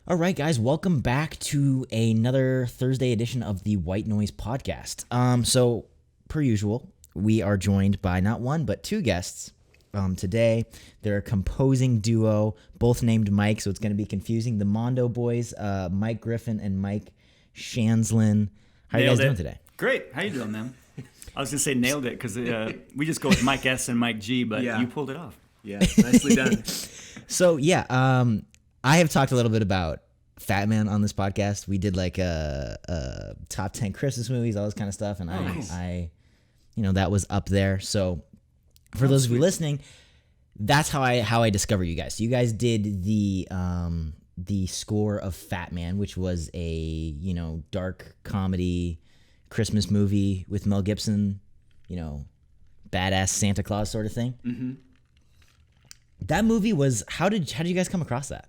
All right, guys, welcome back to another Thursday edition of the White Noise Podcast. So, per usual, we are joined by not one, but two guests. Today, they're a composing duo, both named Mike, so it's going to be confusing. The Mondo Boys, Mike Griffin and Mike Schanzlin. How are you guys doing today? Great. How you doing, man? I was going to say nailed it because we just go with Mike S and Mike G, but you pulled it off. Yeah, nicely done. So, I have talked a little bit about Fatman on this podcast. We did like a top 10 Christmas movies, all this kind of stuff, and I that was up there. So for those of you listening, that's how I discovered you guys. So you guys did the score of Fatman, which was a dark comedy Christmas movie with Mel Gibson, badass Santa Claus sort of thing. Mm-hmm. That movie was how did you guys come across that?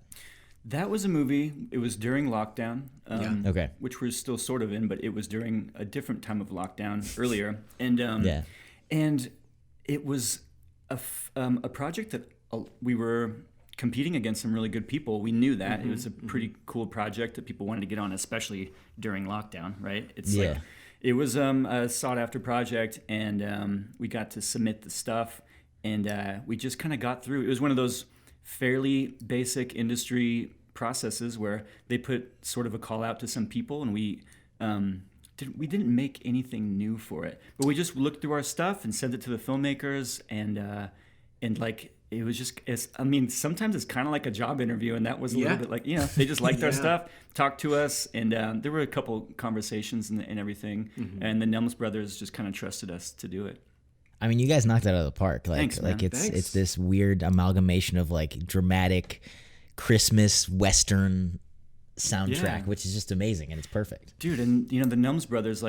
That was a movie. It was during lockdown, which we're still sort of in, but it was during a different time of lockdown earlier, and and it was a project that we were competing against some really good people. We knew that it was a pretty cool project that people wanted to get on, especially during lockdown. Right? Like it was a sought after project, and we got to submit the stuff, and we just kind of got through. It was one of those fairly basic industry processes where they put sort of a call out to some people, and we didn't make anything new for it, but we just looked through our stuff and sent it to the filmmakers, and like it was just sometimes it's kind of like a job interview, and that was a little bit like they just liked our stuff, talked to us, and there were a couple conversations and everything, and the Nelms brothers just kind of trusted us to do it. I mean, you guys knocked it out of the park. Thanks, man. It's this weird amalgamation of like dramatic Christmas Western soundtrack, which is just amazing, and it's perfect. Dude, and the Nelms brothers,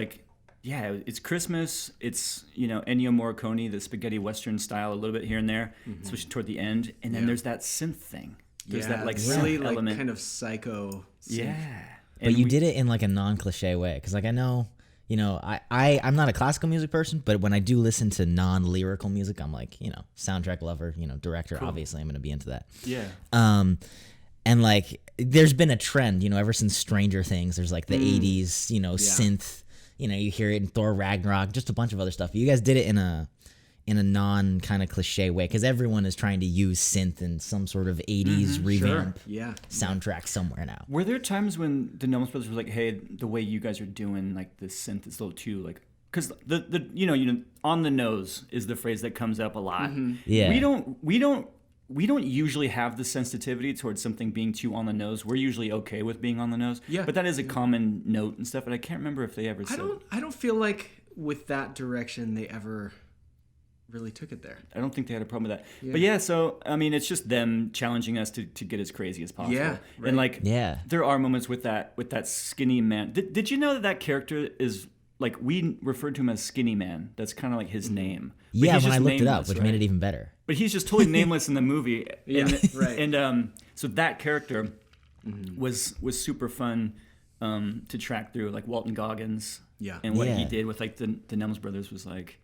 it's Christmas. It's Ennio Morricone, the spaghetti Western style, a little bit here and there, especially toward the end, and then there's that synth thing. There's that really synth element, kind of psycho. Synth. Yeah, but you did it in like a non-cliche way, because like I know. I'm not a classical music person, but when I do listen to non-lyrical music, I'm like, soundtrack lover, director, cool. Obviously I'm going to be into that. Yeah. And like, there's been a trend, ever since Stranger Things, there's like the 80s, synth, you hear it in Thor Ragnarok, just a bunch of other stuff. You guys did it in a non kind of cliche way, because everyone is trying to use synth in some sort of 80s revamp soundtrack somewhere now. Were there times when the Nelms brothers were like, hey, the way you guys are doing like this synth is a little too like, because the on the nose is the phrase that comes up a lot. Yeah, we don't usually have the sensitivity towards something being too on the nose. We're usually okay with being on the nose. Yeah, but that is a common note and stuff. But I can't remember if they ever said. I don't feel like with that direction they ever really took it there. I don't think they had a problem with that. Yeah. But so I mean, it's just them challenging us to get as crazy as possible. Yeah, right. And there are moments with that skinny man. Did you know that character is like, we referred to him as Skinny Man? That's kind of like his name. But yeah, when I looked it up, which made it even better. But he's just totally nameless in the movie. And so that character was super fun to track through, like Walton Goggins. Yeah. And what he did with like the Nelms brothers was like.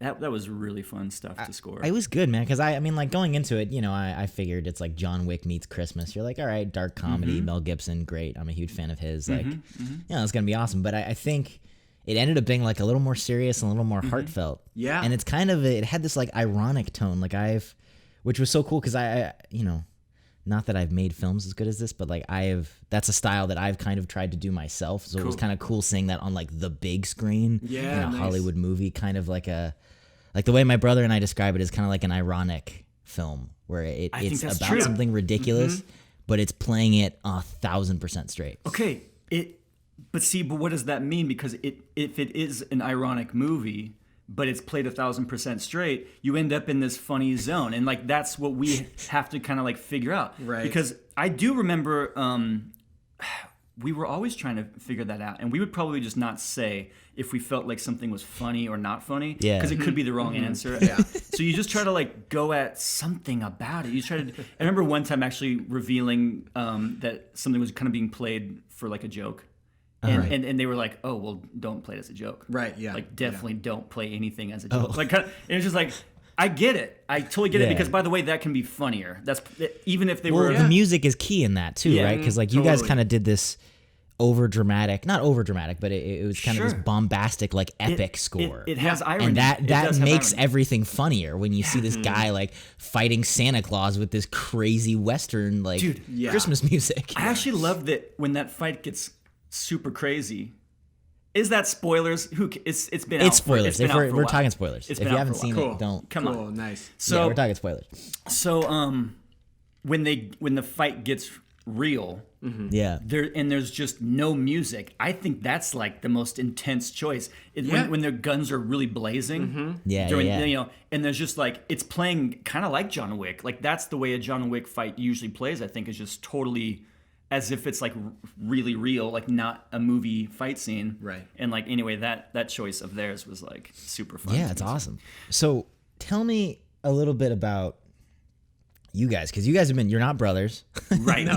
That was really fun stuff to score. It was good, man, because I mean, like, going into it, I figured it's like John Wick meets Christmas. You're like, all right, dark comedy, Mel Gibson, great. I'm a huge fan of his. Like, it's going to be awesome. But I think it ended up being like a little more serious and a little more heartfelt. Yeah. And it's kind of, it had this like ironic tone, which was so cool, because I not that I've made films as good as this, but like that's a style that I've kind of tried to do myself. So It was kind of cool seeing that on like the big screen in a Hollywood movie, kind of like the way my brother and I describe it is kind of like an ironic film where it's about something ridiculous, but it's playing it 1,000% straight. Okay. But what does that mean? Because if it is an ironic movie, but it's played 1,000% straight, you end up in this funny zone. And like, that's what we have to kind of like figure out. Right. Because I do remember, we were always trying to figure that out. And we would probably just not say if we felt like something was funny or not funny. Yeah. Because it could be the wrong answer. Yeah. So you just try to like go at something about it. I remember one time actually revealing that something was kind of being played for like a joke. And they were like, oh, well, don't play it as a joke. Right, yeah. Like, definitely don't play anything as a joke. Like, and it's just like, I get it. I totally get it because, by the way, that can be funnier. That's even if they were. The music is key in that too, right? Because like you guys kind of did this not over dramatic, but it was kind of this bombastic, like epic score. It has irony, and that makes everything funnier when you see this guy like fighting Santa Claus with this crazy Western like Christmas music. I actually love that when that fight gets super crazy. Is that spoilers? It's been out. It's spoilers. We're talking spoilers. If you haven't seen it, don't come on. Nice. So we're talking spoilers. So when the fight gets real, there's just no music. I think that's like the most intense choice. When their guns are really blazing. And there's just like it's playing kind of like John Wick. Like that's the way a John Wick fight usually plays. I think is just totally as if it's like really real, like not a movie fight scene. Right. And like anyway, that choice of theirs was like super fun. Yeah, it's awesome. So tell me a little bit about you guys, because you guys you're not brothers. Right. No.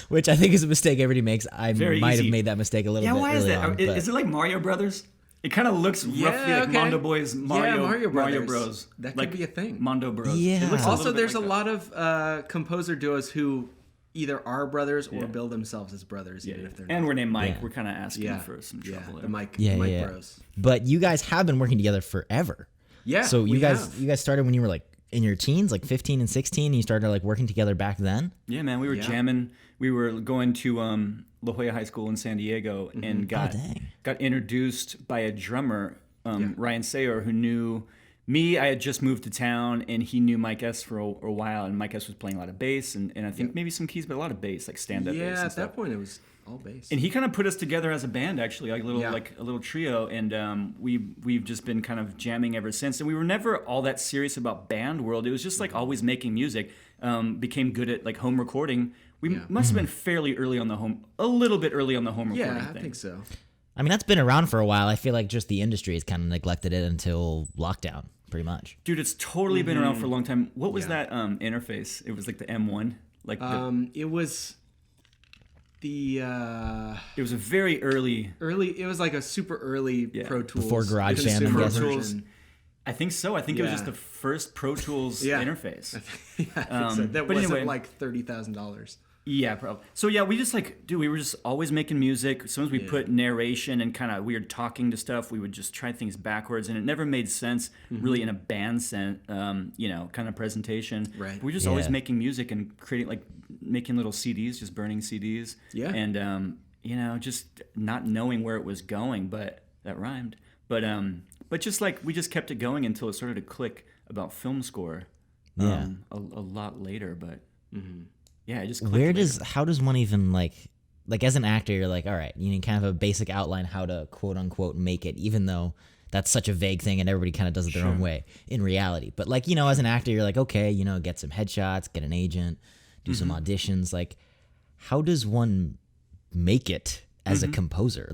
Which I think is a mistake everybody makes. I might have made that mistake a little bit. Yeah, why is that? On, is it like Mario Brothers? It kind of looks roughly like Mondo Boys, Mario Bros. That could be a thing. Mondo Bros. Yeah. Also, there's a lot of composer duos who either are brothers or bill themselves as brothers, even if they're not. And we're named Mike. We're kind of asking for some trouble there. The Mike Bros. But you guys have been working together forever. Yeah. So you guys started when you were like in your teens, like 15 and 16, and you started like working together back then? Yeah, man. We were jamming. We were going to La Jolla High School in San Diego and got introduced by a drummer, Ryan Sayer, who knew me. I had just moved to town, and he knew Mike S for a while, and Mike S was playing a lot of bass, and I think maybe some keys, but a lot of bass, like stand-up bass and stuff. Yeah, at that point it was all bass. And he kind of put us together as a band, actually, like a little trio, and we've just been kind of jamming ever since. And we were never all that serious about band world. It was just like always making music. Became good at like home recording. We must have been fairly early on a little bit early on the home recording thing. Yeah, I think so. I mean, that's been around for a while. I feel like just the industry has kind of neglected it until lockdown, pretty much. Dude, it's totally been around for a long time. What was that interface? It was like the M1? Like it was the it was a very early it was like a super early Pro Tools before GarageBand, I'm guessing. I think so. I think it was just the first Pro Tools interface. I think so. That wasn't like $30,000. Yeah, probably. So yeah, we just we were just always making music. Sometimes we put narration and kind of weird talking to stuff. We would just try things backwards, and it never made sense really in a band sense, kind of presentation. Right. We were just always making music and creating making little CDs, just burning CDs. Yeah. And just not knowing where it was going, but that rhymed. But just we just kept it going until it started to click about film score. A lot later, but. Yeah, I just how does one even like as an actor, you're like, all right, you need kind of a basic outline how to quote unquote make it, even though that's such a vague thing and everybody kind of does it their own way in reality. But as an actor, you're like, okay, get some headshots, get an agent, do some auditions. Like, how does one make it as a composer?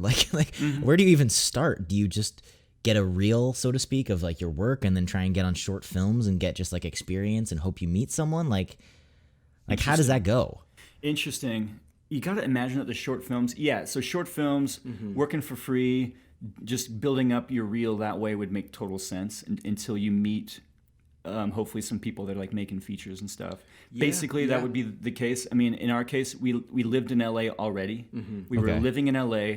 Where do you even start? Do you just get a reel, so to speak, of like your work and then try and get on short films and get just like experience and hope you meet someone? Like how does that go? Interesting. You got to imagine that the short films, so short films, working for free, just building up your reel that way would make total sense until you meet hopefully some people that are like making features and stuff. Basically, that would be the case. I mean, in our case, we lived in LA already. We were living in LA.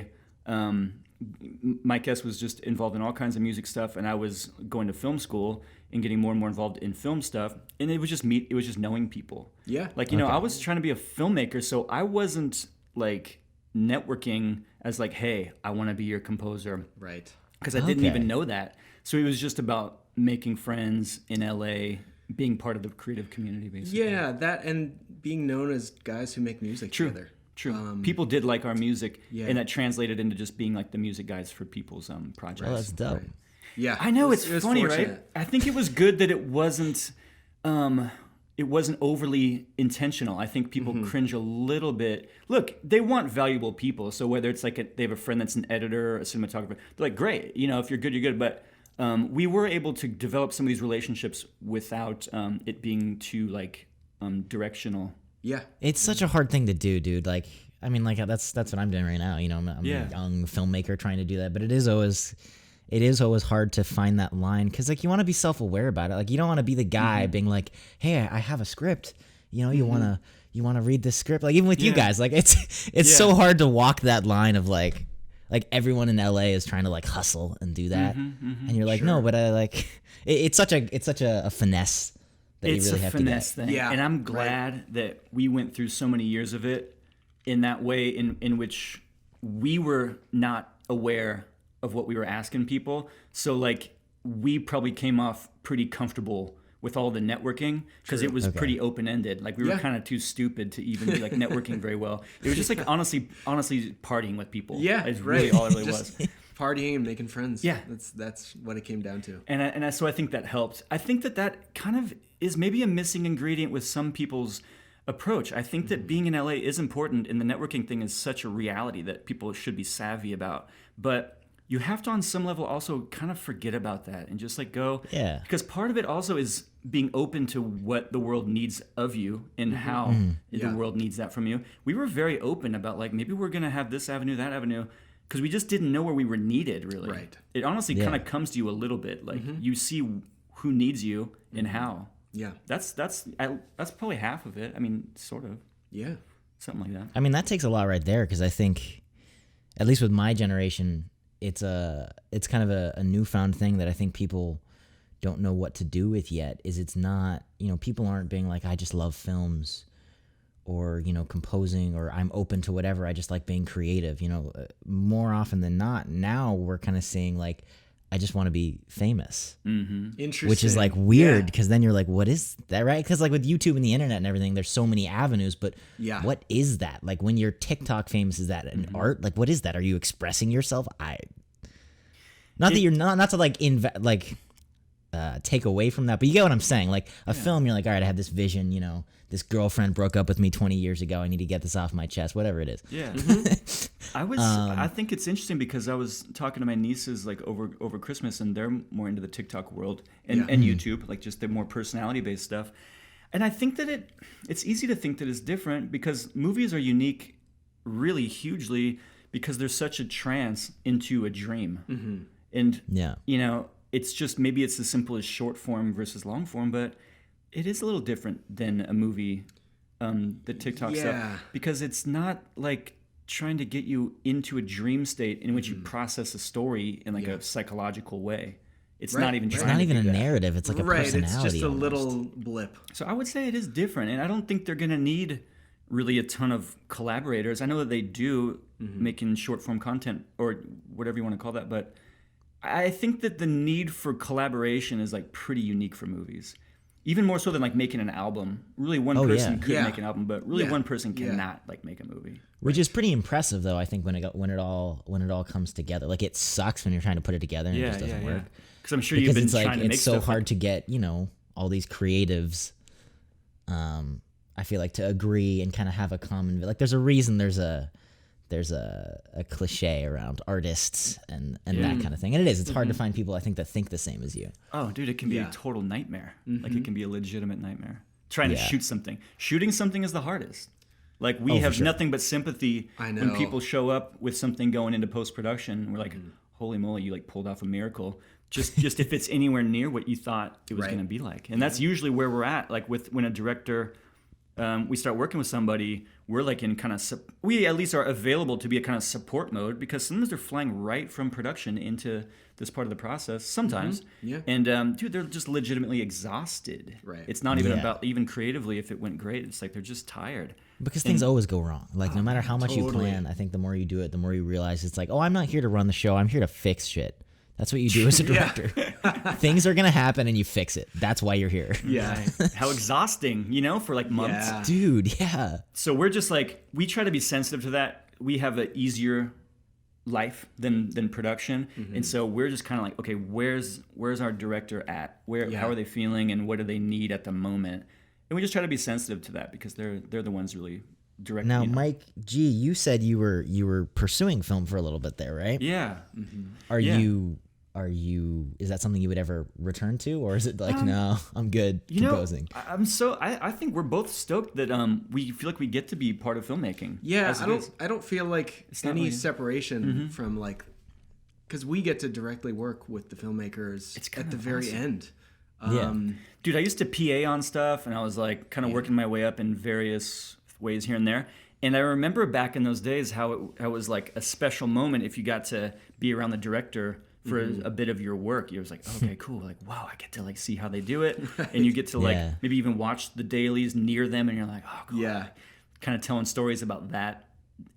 Mike S was just involved in all kinds of music stuff, and I was going to film school and getting more and more involved in film stuff. And it was just knowing people. Yeah. I was trying to be a filmmaker, so I wasn't like networking as like, hey, I want to be your composer. Right. Because I didn't even know that. So it was just about making friends in LA, being part of the creative community, basically. Yeah, that and being known as guys who make music together. True. People did like our music, and that translated into just being like the music guys for people's projects. Oh, that's dope. Right. Yeah, I know it's funny, fortunate. Right? I think it was good that it wasn't overly intentional. I think people cringe a little bit. Look, they want valuable people, so whether it's like they have a friend that's an editor or a cinematographer, they're like, great, if you're good, you're good. But we were able to develop some of these relationships without it being too like directional. Yeah, it's such a hard thing to do, dude. Like, I mean, like that's what I'm doing right now. I'm a young filmmaker trying to do that, but it is it is always hard to find that line because like you want to be self-aware about it. Like you don't want to be the guy being like, hey, I have a script. You know, you want to read this script. Like even with you guys, like it's so hard to walk that line of like everyone in LA is trying to like hustle and do that. And you're like, no, but I like, it's such a finesse that you really have to get. It's a finesse thing. Yeah. And I'm glad that we went through so many years of it in that way in which we were not aware of what we were asking people. So like we probably came off pretty comfortable with all the networking because it was pretty open-ended. Like we were kind of too stupid to even be like networking very well. It was just like honestly partying with people. Yeah, it's really all it really was. Partying and making friends. Yeah, that's what it came down to. And so I think that helped. I think that kind of is maybe a missing ingredient with some people's approach. I think that being in LA is important, and the networking thing is such a reality that people should be savvy about. But you have to, on some level, also kind of forget about that and just like go. Yeah. Because part of it also is being open to what the world needs of you and how the world needs that from you. We were very open about like maybe we're going to have this avenue, that avenue, because we just didn't know where we were needed, really. Right. It honestly kind of comes to you a little bit. Like you see who needs you and how. Yeah. That's probably half of it. I mean, sort of. Yeah. Something like that. I mean, that takes a lot right there because I think, at least with my generation, it's kind of a newfound thing that I think people don't know what to do with yet. Is it's not, people aren't being like, I just love films or, composing, or I'm open to whatever. I just like being creative, more often than not. Now we're kind of saying like, I just want to be famous. Interesting. Which is like weird because then you're like, what is that, right? Because like with YouTube and the internet and everything, there's so many avenues, but what is that? Like when you're TikTok famous, is that an art? Like what is that? Are you expressing yourself? Not that you're not to like take away from that, but you get what I'm saying. Like a film, you're like, all right, I have this vision, this girlfriend broke up with me 20 years ago. I need to get this off my chest, whatever it is. Yeah. I think it's interesting because I was talking to my nieces like over Christmas, and they're more into the TikTok world and YouTube, like just the more personality-based stuff. And I think that it's easy to think that it's different because movies are unique really hugely because there's such a trance into a dream. And, it's just, maybe it's as simple as short form versus long form, but it is a little different than a movie, the TikTok stuff, because it's not like trying to get you into a dream state in which you process a story in like a psychological way. It's not even trying. It's not even a narrative. It's like a personality. It's just a almost. little blip. So I would say it is different, and I don't think they're going to need really a ton of collaborators. I know that they do making short form content or whatever you want to call that, but I think that the need for collaboration is like pretty unique for movies. Even more so than like making an album. Really one person could make an album, but really one person cannot like make a movie. Which is pretty impressive though, I think when it all comes together. Like it sucks when you're trying to put it together and it just doesn't work. Because I'm sure you've been trying to make it's so hard to get, all these creatives I feel like to agree and kind of have a common, like there's a reason there's a cliche around artists and that kind of thing. And it's hard to find people I think that think the same as you. Oh, dude, it can be a total nightmare. Like it can be a legitimate nightmare. Trying to shoot something. Shooting something is the hardest. Like we have nothing but sympathy when people show up with something going into post-production. We're like, holy moly, you like pulled off a miracle. Just if it's anywhere near what you thought it was going to be like. And that's usually where we're at. Like when a director, we start working with somebody, we're like in kind of, we at least are available to be a kind of support mode because sometimes they're flying right from production into this part of the process. Sometimes. And dude, they're just legitimately exhausted. Right. It's not even about even creatively if it went great. It's like they're just tired. Because things always go wrong. Like no matter how much you plan, I think the more you do it, the more you realize it's like, oh, I'm not here to run the show. I'm here to fix shit. That's what you do as a director. Things are going to happen and you fix it. That's why you're here. Yeah. How exhausting, for like months. Yeah. Dude, yeah. So we're just like, we try to be sensitive to that. We have an easier life than production. And so we're just kind of like, okay, where's our director at? How are they feeling and what do they need at the moment? And we just try to be sensitive to that because they're the ones really directing. Now, Mike G, you said you were pursuing film for a little bit there, right? Yeah. Are you? Is that something you would ever return to, or is it like no, I'm good composing? I think we're both stoked that we feel like we get to be part of filmmaking. Yeah, I don't feel like any separation from like because we get to directly work with the filmmakers at the very end. Dude, I used to PA on stuff, and I was like kind of working my way up in various ways here and there. And I remember back in those days how it was like a special moment if you got to be around the director for a bit of your work. You was like, okay, cool. Like, wow, I get to like see how they do it. And you get to like maybe even watch the dailies near them, and you're like, oh, cool. Yeah. Kind of telling stories about that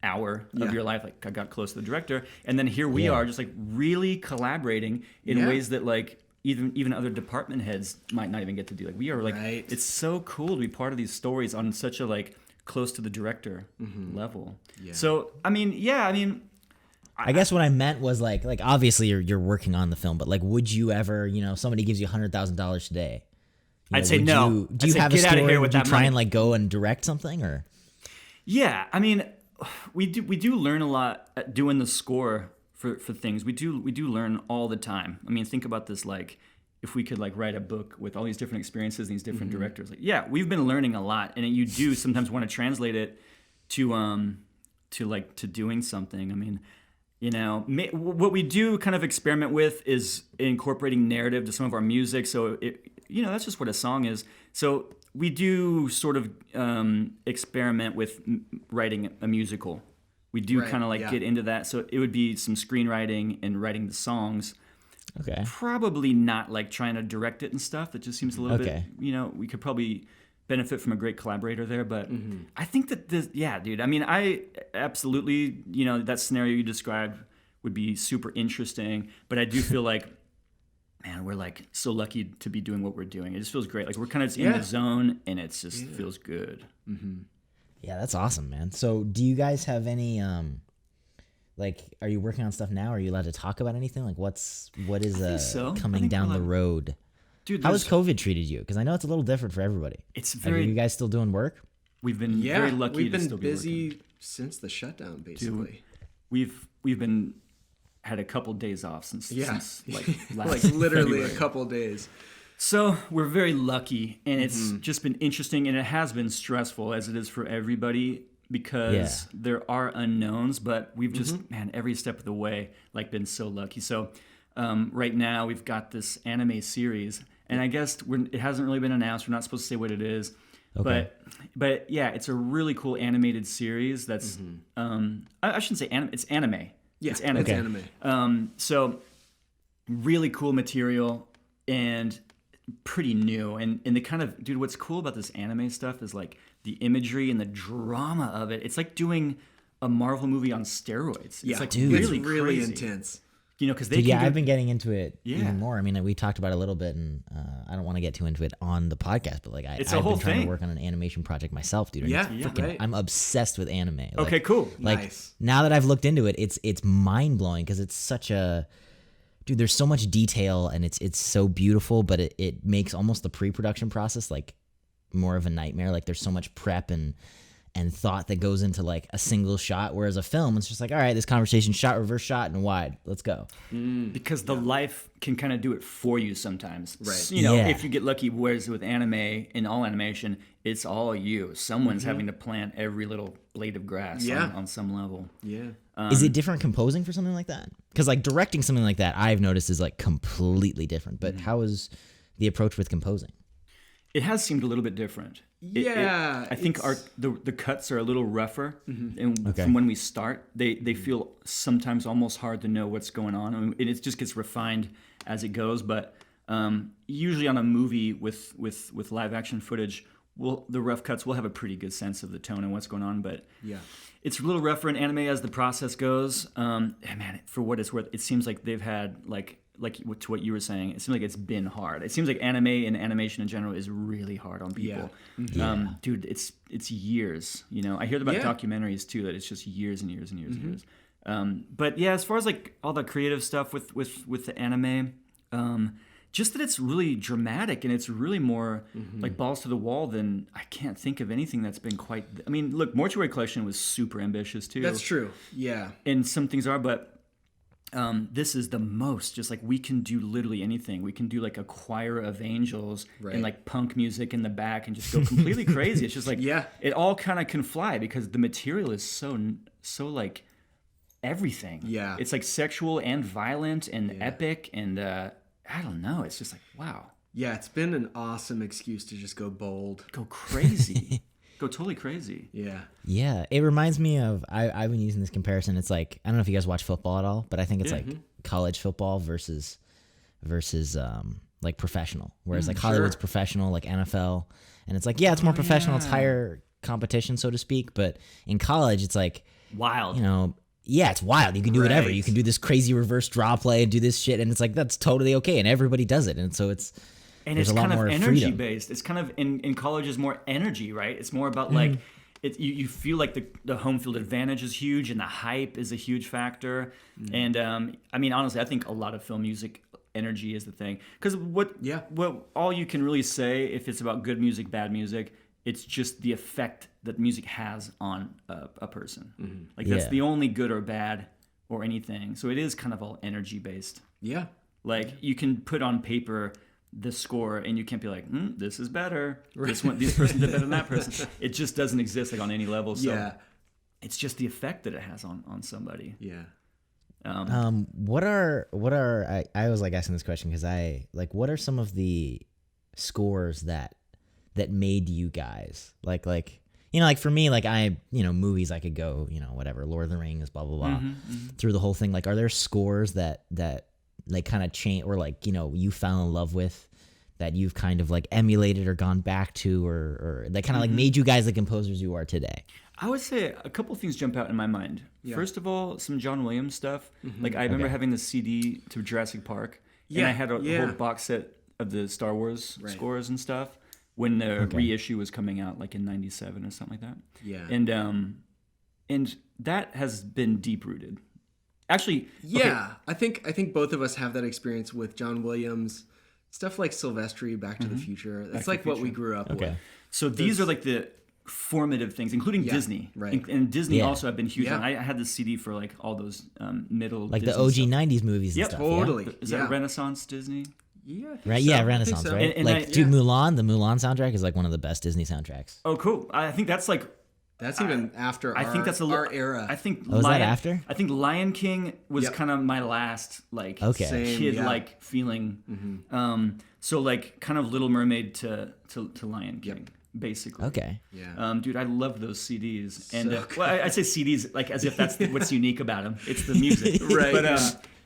hour of your life. Like, I got close to the director. And then here we are just like really collaborating in ways that like even other department heads might not even get to do. Like, we are like, it's so cool to be part of these stories on such a like close to the director level. Yeah. So, I mean, I guess what I meant was like obviously you're working on the film, but like, would you ever, somebody gives you $100,000 today? I'd say no. Do you have a story? Would you try and like go and direct something or? Yeah, I mean, we do learn a lot at doing the score for things. We do learn all the time. I mean, think about this, like, if we could like write a book with all these different experiences and these different directors, like, yeah, we've been learning a lot, and you do sometimes want to translate it to doing something. I mean, what we do kind of experiment with is incorporating narrative to some of our music. So that's just what a song is. So we do sort of experiment with writing a musical. We do kind of like get into that. So it would be some screenwriting and writing the songs. Okay. Probably not like trying to direct it and stuff. That just seems a little bit, we could probably benefit from a great collaborator there. But I think that dude. I mean, I absolutely, that scenario you described would be super interesting. But I do feel like, man, we're like so lucky to be doing what we're doing. It just feels great. Like, we're kind of in the zone, and it just feels good. Yeah, that's awesome, man. So do you guys have any are you working on stuff now? Are you allowed to talk about anything? Like, what is coming down the road? Dude, how has COVID treated you? Because I know it's a little different for everybody. Are you guys still doing work? We've been very lucky. We've been to still busy be since the shutdown, basically. Dude, we've been had a couple days off since like last like literally February. A couple days. So we're very lucky, and it's just been interesting, and it has been stressful, as it is for everybody, because there are unknowns, but we've just, every step of the way, like, been so lucky. So right now we've got this anime series, and I guess it hasn't really been announced. We're not supposed to say what it is. Okay. But yeah, it's a really cool animated series that's, I shouldn't say anime, it's anime. Yeah, it's anime. It's anime. So really cool material and pretty new. And the kind of, dude, what's cool about this anime stuff is like the imagery and the drama of it. It's like doing a Marvel movie on steroids. It's like, dude, it's really intense. Because they I've been getting into it even more. I mean, we talked about it a little bit, and I don't want to get too into it on the podcast, but like I've been trying to work on an animation project myself, dude. I'm obsessed with anime. Like, okay, cool. Like, nice. Now that I've looked into it, it's mind blowing because it's such a dude. There's so much detail, and it's so beautiful, but it makes almost the pre-production process like more of a nightmare. Like, there's so much prep and thought that goes into like a single shot, whereas a film, it's just like, all right, this conversation shot, reverse shot, and wide. Let's go. Because the life can kind of do it for you sometimes. Right. If you get lucky, whereas with anime, in all animation, it's all you. Someone's having to plant every little blade of grass on some level. Yeah. Is it different composing for something like that? Because like directing something like that, I've noticed is like completely different. But how is the approach with composing? It has seemed a little bit different. I think the cuts are a little rougher, and from when we start, they feel sometimes almost hard to know what's going on, and it just gets refined as it goes. But usually on a movie with live action footage, the rough cuts, we'll have a pretty good sense of the tone and what's going on. But it's a little rougher in anime as the process goes. And man, for what it's worth, it seems like they've had like to what you were saying, it seems like it's been hard. It seems like anime and animation in general is really hard on people. Dude, it's years. I hear about documentaries too, that it's just years and years and years and years. But yeah, as far as like all the creative stuff with the anime, just that it's really dramatic and it's really more like balls to the wall than, I can't think of anything that's been quite. I mean, look, Mortuary Collection was super ambitious too. That's true. Yeah. And some things are, but this is the most, just like, we can do literally anything. We can do like a choir of angels and like punk music in the back and just go completely crazy. It's just like, it all kind of can fly because the material is so like everything. Yeah. It's like sexual and violent and epic and I don't know. It's just like, wow. Yeah, it's been an awesome excuse to just go bold. Go crazy. Go totally crazy. Yeah. Yeah. It reminds me of, I've been using this comparison. It's like, I don't know if you guys watch football at all, but I think it's like college football versus like professional. Whereas like Hollywood's professional, like NFL. And it's like, yeah, it's more professional. It's higher competition, so to speak. But in college, it's like wild. You know, yeah, it's wild. You can do whatever. You can do this crazy reverse draw play and do this shit. And it's like, that's totally okay. And everybody does it. And so it's kind of energy based. It's kind of in college is more energy, right? It's more about like you feel like the home field advantage is huge and the hype is a huge factor. And I mean, honestly, I think a lot of film music energy is the thing. Because what all you can really say if it's about good music, bad music, it's just the effect that music has on a person. Like that's the only good or bad or anything. So it is kind of all energy based. Yeah. Like you can put on paper the score and you can't be like, this is better. This person did better than that person. It just doesn't exist like on any level. So it's just the effect that it has on somebody. Yeah. What are I was like asking this question because what are some of the scores that made you guys like you know, like for me, like movies I could go, whatever, Lord of the Rings, blah blah blah, through the whole thing. Like, are there scores that like kind of change or like you fell in love with that you've kind of like emulated or gone back to or that kind of like made you guys the composers you are today? I would say a couple of things jump out in my mind. Yeah. First of all, some John Williams stuff. Like I remember having the CD to Jurassic Park, and I had a whole box set of the Star Wars scores and stuff when the reissue was coming out, like in '97 or something like that. Yeah, and that has been deep rooted. Actually, I think both of us have that experience with John Williams stuff like Silvestri, Back to the Future. That's like what we grew up with. So these are like the formative things, including Disney, right? And Disney also have been huge. I had the CD for like all those middle like Disney the OG stuff. '90s movies. And stuff. Totally. Is that Renaissance Disney? Yeah. Right. So. Yeah, Renaissance. So. Right. And dude, Mulan. The Mulan soundtrack is like one of the best Disney soundtracks. Oh, cool. I think that's like. That's even after I think that's our era. I think was that after? I think Lion King was kind of my last like kid like feeling. So like kind of Little Mermaid to Lion King. Basically. Okay. Yeah. Dude, I love those CDs. And well, I say CDs like as if that's what's unique about them. It's the music. Right.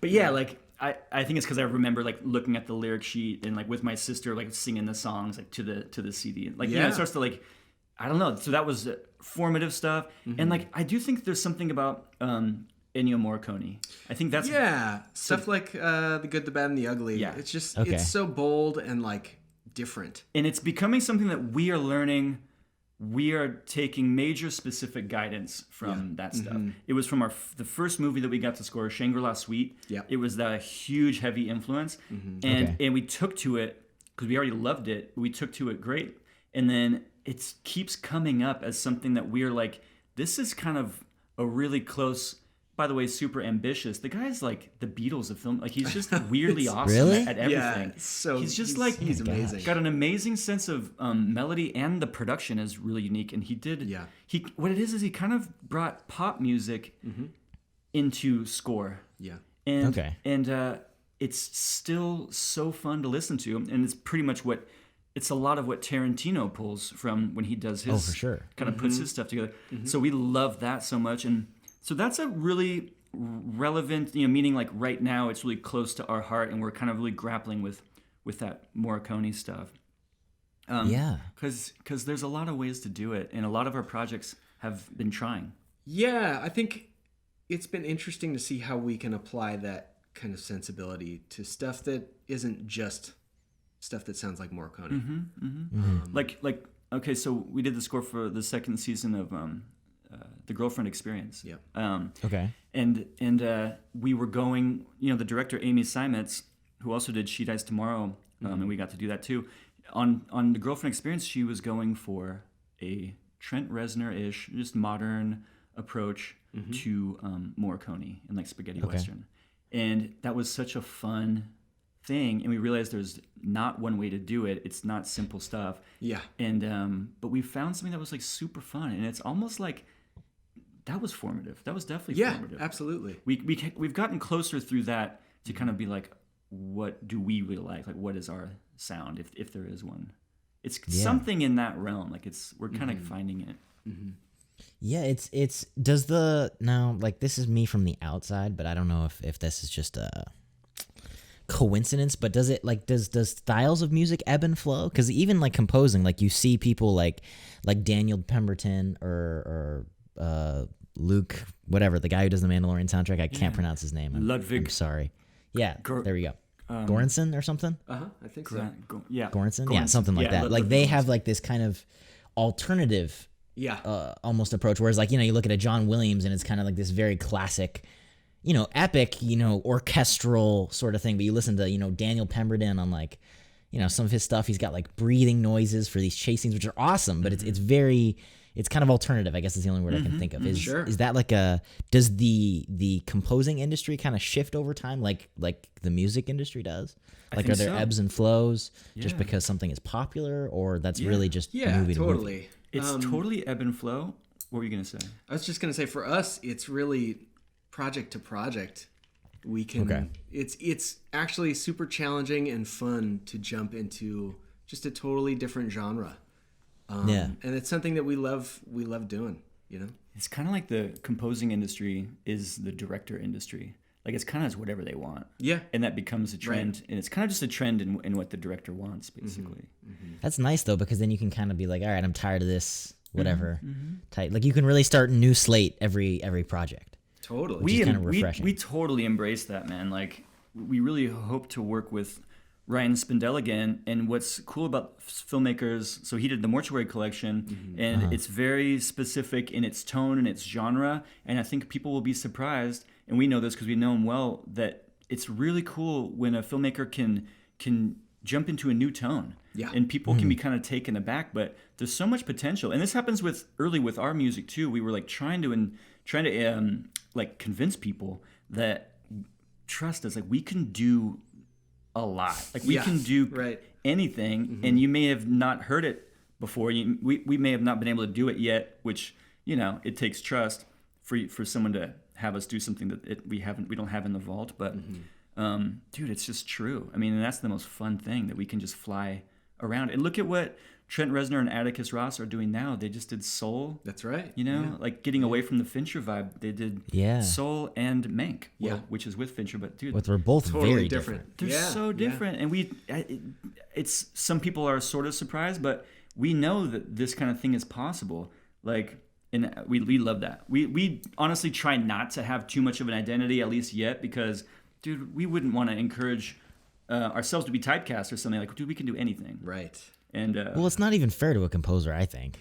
But yeah, like I think it's because I remember like looking at the lyric sheet and like with my sister like singing the songs like to the CD. Like it starts to like I don't know. So that was formative stuff. And like I do think there's something about Ennio Morricone. I think that's stuff like The Good, the Bad, and the Ugly. Yeah. It's just it's so bold and like different. And it's becoming something that we are learning. We are taking major specific guidance from that stuff. It was from the first movie that we got to score, Shangri-La Suite. Yeah. It was that huge, heavy influence. And we took to it, because we already loved it, we took to it great. And then it keeps coming up as something that we're like, this is kind of a really close... By the way, super ambitious. The guy's like the Beatles of film. Like he's just weirdly awesome at everything. Yeah, so he's amazing. Got an amazing sense of melody, and the production is really unique. And he did. Yeah. What it is he kind of brought pop music into score. Yeah. And it's still so fun to listen to, and it's pretty much it's a lot of what Tarantino pulls from when he does his. Oh, for sure. Kind of puts his stuff together. So we love that so much, and. So that's a really relevant, meaning like right now it's really close to our heart, and we're kind of really grappling with that Morricone stuff. Because there's a lot of ways to do it, and a lot of our projects have been trying. Yeah, I think it's been interesting to see how we can apply that kind of sensibility to stuff that isn't just stuff that sounds like Morricone. Like okay, so we did the score for the second season of The Girlfriend Experience. Yeah. And we were going, the director Amy Seimetz, who also did She Dies Tomorrow, and we got to do that too. On The Girlfriend Experience, she was going for a Trent Reznor-ish, just modern approach to Morricone and like spaghetti western. And that was such a fun thing, and we realized there's not one way to do it. It's not simple stuff. Yeah. And but we found something that was like super fun, and it's almost like that was formative. That was definitely formative. Yeah, absolutely. We've gotten closer through that to kind of be like, what do we really like? Like, what is our sound, if there is one? It's something in that realm. Like, we're kind of finding it. Mm-hmm. Yeah, like, this is me from the outside, but I don't know if this is just a coincidence, but does styles of music ebb and flow? Because even like composing, like you see people like Daniel Pemberton or Luke, whatever, the guy who does the Mandalorian soundtrack. I can't pronounce his name. I'm sorry. Yeah, there we go. Goranson or something? I think so. Goranson? Yeah, something like that. Like they have like this kind of alternative almost approach, whereas like, you look at a John Williams and it's kind of like this very classic, epic, orchestral sort of thing, but you listen to, Daniel Pemberton on like, some of his stuff, he's got like breathing noises for these chase scenes, which are awesome, but it's kind of alternative, I guess is the only word I can think of. Is that like does the composing industry kind of shift over time like the music industry does? Like, are there ebbs and flows just because something is popular, or that's really just movie to movie? It's totally ebb and flow. What were you going to say? I was just going to say, for us, it's really project to project. We can. It's actually super challenging and fun to jump into just a totally different genre. And it's something that we love doing, It's kind of like the composing industry is the director industry. Like, it's kind of whatever they want. Yeah. And that becomes a trend. Right. And it's kind of just a trend in what the director wants, basically. Mm-hmm. That's nice, though, because then you can kind of be like, all right, I'm tired of this, whatever. Type. Like, you can really start a new slate every project. Totally. Which is kind of refreshing. We totally embrace that, man. Like, we really hope to work with Ryan Spindell again. And what's cool about Filmmakers, so he did the Mortuary Collection, and it's very specific in its tone and its genre. And I think people will be surprised, and we know this because we know him well, that it's really cool when a filmmaker can jump into a new tone. Yeah. And people can be kind of taken aback, but there's so much potential. And this happens with our music too. We were like trying to like convince people that trust us, like we can do a lot. Like we can do anything, and you may have not heard it before. We may have not been able to do it yet, which it takes trust for someone to have us do something that we don't have in the vault. But dude, it's just true. I mean, and that's the most fun thing, that we can just fly around. And look at what Trent Reznor and Atticus Ross are doing now. They just did Soul. That's right. Like getting away from the Fincher vibe. They did Soul and Mank, which is with Fincher, but dude, they're both totally very different. They're so different, and it's some people are sort of surprised, but we know that this kind of thing is possible. Like, and we love that. We honestly try not to have too much of an identity, at least yet, because dude, we wouldn't want to encourage ourselves to be typecast or something. Like, dude, we can do anything. Right. And well, it's not even fair to a composer, I think.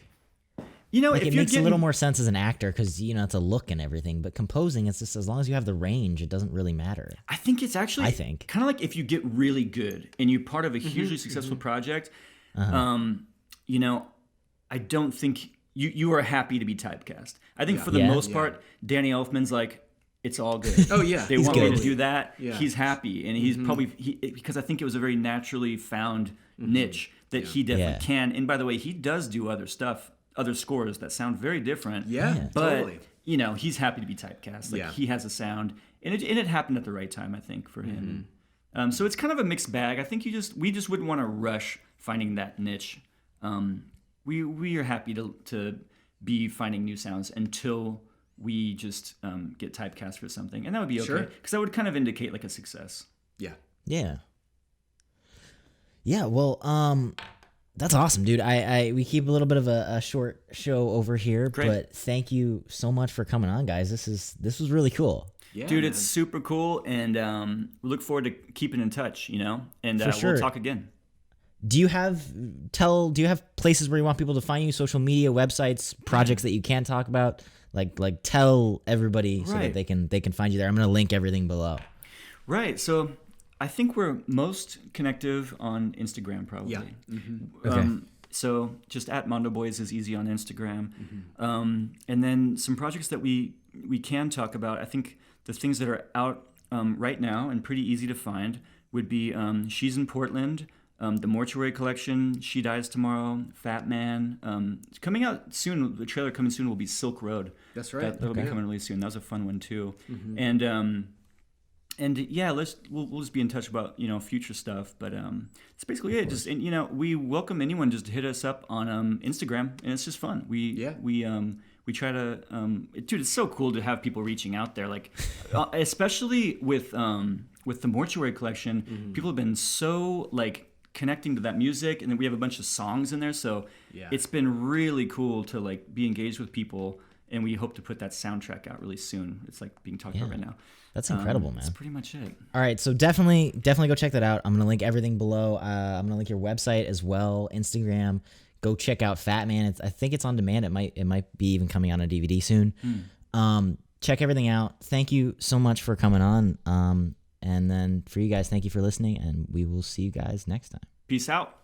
Like, it makes a little more sense as an actor because it's a look and everything. But composing, it's just as long as you have the range, it doesn't really matter. I think it's actually kind of like if you get really good and you're part of a hugely successful project. I don't think you are happy to be typecast. I think for the most part, Danny Elfman's like, it's all good. Oh yeah, they want me to do that. Yeah. He's happy, and he's probably because I think it was a very naturally found niche that he definitely can. And by the way, he does do other stuff, other scores that sound very different. Yeah, but totally. He's happy to be typecast. Like he has a sound, and it happened at the right time, I think, for him. So it's kind of a mixed bag. I think we just wouldn't want to rush finding that niche. We are happy to be finding new sounds until we just get typecast for something, and that would be okay, because that would kind of indicate like a success. Yeah. Well, that's awesome, dude. We keep a little bit of a short show over here, but thank you so much for coming on, guys. This was really cool. Yeah, dude, it's super cool, and we look forward to keeping in touch. And we'll talk again. Do you have places where you want people to find you? Social media, websites, projects that you can't talk about? Like tell everybody so that they can find you there. I'm gonna link everything below. Right. So I think we're most connective on Instagram, probably. Yeah. Okay. So just at Mondo Boys is easy on Instagram. And then some projects that we can talk about. I think the things that are out right now and pretty easy to find would be She's in Portland, The Mortuary Collection, She Dies Tomorrow, Fatman. Coming out soon, the trailer coming soon will be Silk Road. That's right. That'll be coming really soon. That was a fun one too. Mm-hmm. And yeah, we'll just be in touch about future stuff. But it's basically it. Just we welcome anyone just to hit us up on Instagram, and it's just fun. We try to dude, it's so cool to have people reaching out there, like especially with the Mortuary Collection. People have been so like connecting to that music, and then we have a bunch of songs in there, so it's been really cool to like be engaged with people, and we hope to put that soundtrack out really soon. It's like being talked about right now. That's incredible, man. That's pretty much it. All right, so definitely go check that out. I'm gonna link everything below. I'm gonna link your website as well, Instagram. Go check out Fatman. I think it's on demand. It might be even coming out on DVD soon. Check everything out. Thank you so much for coming on. And then for you guys, thank you for listening, and we will see you guys next time. Peace out.